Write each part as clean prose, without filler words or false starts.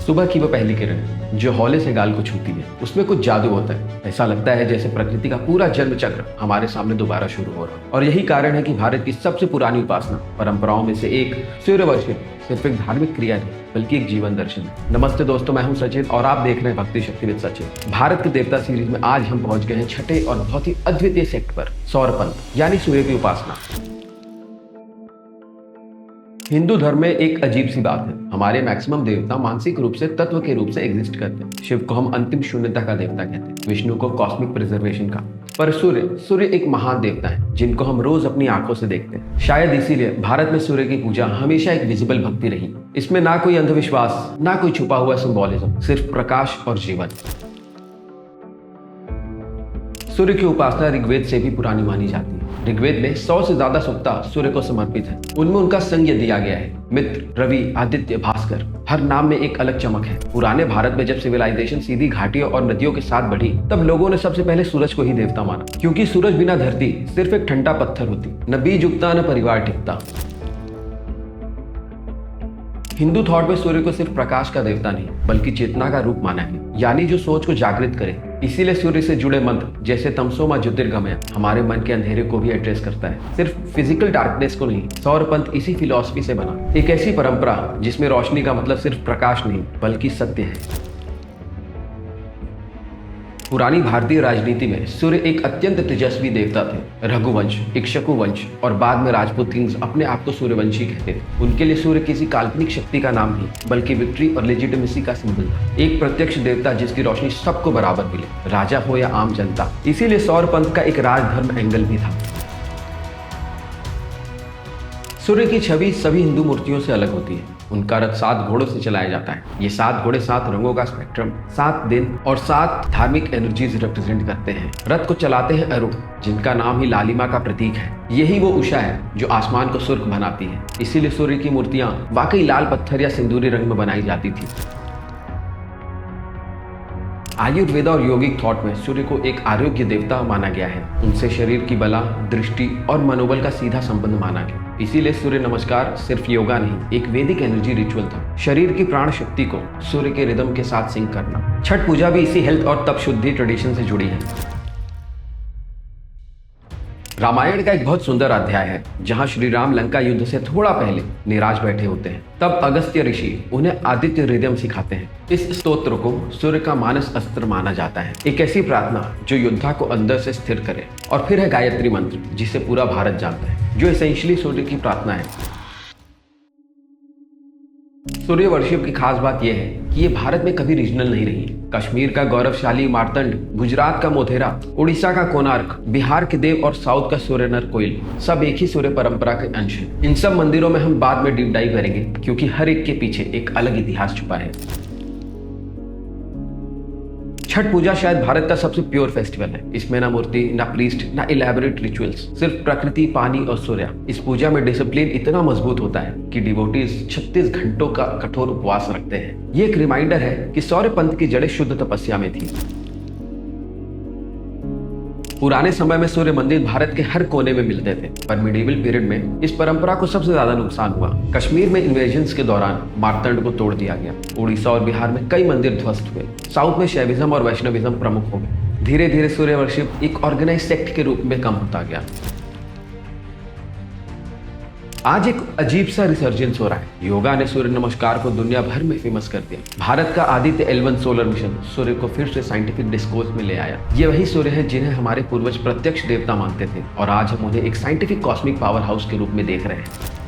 सुबह की वो पहली किरण जो हौले से गाल को छूती है, उसमें कुछ जादू होता है। ऐसा लगता है जैसे प्रकृति का पूरा जन्म चक्र हमारे सामने दोबारा शुरू हो रहा। और यही कारण है कि भारत की सबसे पुरानी उपासना परंपराओं में से एक सूर्य वर्शिप सिर्फ एक धार्मिक क्रिया नहीं बल्कि एक जीवन दर्शन है। नमस्ते दोस्तों, मैं हूं सचिन और आप देख रहे हैं भक्ति शक्ति विद सचिन। भारत के देवता सीरीज में आज हम पहुंच गए हैं छठे और बहुत ही अद्वितीय सेक्ट पर, सौरपंथ यानी सूर्य की उपासना। हिंदू धर्म में एक अजीब सी बात है, हमारे मैक्सिमम देवता मानसिक रूप से तत्व के रूप से एग्जिस्ट करते हैं। शिव को हम अंतिम शून्यता का देवता कहते हैं, विष्णु को कॉस्मिक प्रिजर्वेशन का, पर सूर्य एक महान देवता है जिनको हम रोज अपनी आंखों से देखते हैं। शायद इसीलिए भारत में सूर्य की पूजा हमेशा एक विजिबल भक्ति रही। इसमें ना कोई अंधविश्वास, ना कोई छुपा हुआ सिंबोलिज्म, सिर्फ प्रकाश और जीवन। सूर्य की उपासना ऋग्वेद से भी पुरानी मानी जाती है। ऋग्वेद में 100 से ज्यादा सूक्ता सूर्य को समर्पित है। उनमें उनका संज्ञा दिया गया है, मित्र, रवि, आदित्य, भास्कर। हर नाम में एक अलग चमक है। पुराने भारत में जब सिविलाइजेशन सीधी घाटियों और नदियों के साथ बढ़ी, तब लोगों ने सबसे पहले सूरज को ही देवता माना, क्योंकि सूरज बिना धरती सिर्फ एक ठंडा पत्थर होती, न बीज उगता न परिवार टिकता। हिंदू थॉट में सूर्य को सिर्फ प्रकाश का देवता नहीं बल्कि चेतना का रूप माना है, यानी जो सोच को जागृत करे। इसीलिए सूर्य से जुड़े मंत्र जैसे तमसो मा ज्योतिर्गमय हमारे मन के अंधेरे को भी एड्रेस करता है, सिर्फ फिजिकल डार्कनेस को नहीं। सौरपंथ इसी फिलॉसफी से बना, एक ऐसी परंपरा जिसमें रोशनी का मतलब सिर्फ प्रकाश नहीं बल्कि सत्य है। पुरानी भारतीय राजनीति में सूर्य एक अत्यंत तेजस्वी देवता थे। रघुवंश, इक्ष्वाकु वंश और बाद में राजपूत किंग्स अपने आप को सूर्यवंशी कहते थे। उनके लिए सूर्य किसी काल्पनिक शक्ति का नाम नहीं बल्कि विक्ट्री और लेजिटिमेसी का सिंबल था, एक प्रत्यक्ष देवता जिसकी रोशनी सबको बराबर मिले, राजा हो या आम जनता। इसीलिए सौरपंथ का एक राजधर्म एंगल भी था। सूर्य की छवि सभी हिंदू मूर्तियों से अलग होती है। उनका रथ 7 घोड़ों से चलाया जाता है। ये 7 घोड़े 7 रंगों का स्पेक्ट्रम, 7 दिन और 7 धार्मिक एनर्जीज रिप्रेजेंट करते हैं। रथ को चलाते हैं अरुण, जिनका नाम ही लालिमा का प्रतीक है। यही वो उषा है जो आसमान को सुर्ख बनाती है। इसीलिए सूर्य की मूर्तियां वाकई लाल पत्थर या सिंदूरी रंग में बनाई जाती थी। आयुर्वेद और योगिक थॉट में सूर्य को एक आरोग्य देवता माना गया है। उनसे शरीर की बला, दृष्टि और मनोबल का सीधा संबंध माना गया। इसीलिए सूर्य नमस्कार सिर्फ योगा नहीं, एक वैदिक एनर्जी रिचुअल था, शरीर की प्राण शक्ति को सूर्य के रिदम के साथ सिंक करना। छठ पूजा भी इसी हेल्थ और तप शुद्धि ट्रेडिशन से जुड़ी है। रामायण का एक बहुत सुंदर अध्याय है जहां श्री राम लंका युद्ध से थोड़ा पहले निराश बैठे होते हैं। तब अगस्त्य ऋषि उन्हें आदित्य हृदय सिखाते हैं। इस स्तोत्र को सूर्य का मानस अस्त्र माना जाता है, एक ऐसी प्रार्थना जो योद्धा को अंदर से स्थिर करे। और फिर है गायत्री मंत्र, जिसे पूरा भारत जानता है, जो एसेंशियली सूर्य की प्रार्थना है। सूर्य वर्शिप की खास बात यह है कि ये भारत में कभी रीजनल नहीं रही। कश्मीर का गौरवशाली मार्तंड, गुजरात का मोधेरा, उड़ीसा का कोणार्क, बिहार के देव और साउथ का सूर्यनर कोयल, सब एक ही सूर्य परंपरा के अंश हैं। इन सब मंदिरों में हम बाद में डीप डाइव करेंगे, क्योंकि हर एक के पीछे एक अलग इतिहास छुपा है। छठ पूजा शायद भारत का सबसे प्योर फेस्टिवल है। इसमें ना मूर्ति, ना प्रीस्ट, ना इलेबोरेट रिचुअल्स, सिर्फ प्रकृति, पानी और सूर्य। इस पूजा में डिसिप्लिन इतना मजबूत होता है कि डिवोटीज 36 घंटों का कठोर उपवास रखते हैं। ये एक रिमाइंडर है कि सौरपंथ की जड़ें शुद्ध तपस्या में थी। पुराने समय में सूर्य मंदिर भारत के हर कोने में मिलते थे, पर मिडिवल पीरियड में इस परंपरा को सबसे ज्यादा नुकसान हुआ। कश्मीर में इन्वेजन्स के दौरान मार्तंड को तोड़ दिया गया। उड़ीसा और बिहार में कई मंदिर ध्वस्त हुए। साउथ में शैविज्म और वैष्णविज्म प्रमुख हो गए। धीरे धीरे सूर्य वर्शिप एक ऑर्गेनाइज सेक्ट के रूप में कम होता गया। आज एक अजीब सा रिसर्जेंस हो रहा है। योगा ने सूर्य नमस्कार को दुनिया भर में फेमस कर दिया। भारत का आदित्य L1 सोलर मिशन सूर्य को फिर से साइंटिफिक डिस्कोर्स में ले आया। ये वही सूर्य है जिन्हें हमारे पूर्वज प्रत्यक्ष देवता मानते थे, और आज हम उन्हें एक साइंटिफिक कॉस्मिक पावर हाउस के रूप में देख रहे हैं।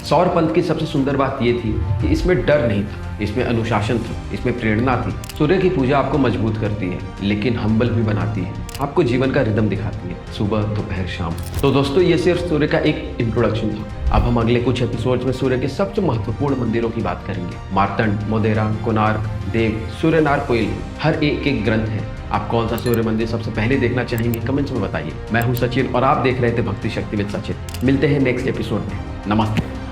सौरपंथ की सबसे सुंदर बात यह थी कि इसमें डर नहीं था, इसमें अनुशासन था, इसमें प्रेरणा थी। सूर्य की पूजा आपको मजबूत करती है, लेकिन हम्बल भी बनाती है, आपको जीवन का रिदम दिखाती है, सुबह, दोपहर, शाम। तो दोस्तों, ये सिर्फ सूर्य का एक इंट्रोडक्शन था। अब हम अगले कुछ एपिसोड्स में सूर्य के सबसे महत्वपूर्ण मंदिरों की बात करेंगे। मार्तंड, मोधेरा, कोणार्क, देव, सूर्यनार कोयल, हर एक ग्रंथ है। आप कौन सा सूर्य मंदिर सबसे पहले देखना चाहेंगे, कमेंट्स में बताइए। मैं हूं सचिन और आप देख रहे थे भक्ति शक्ति विद सचिन। मिलते हैं नेक्स्ट एपिसोड में। नमस्ते।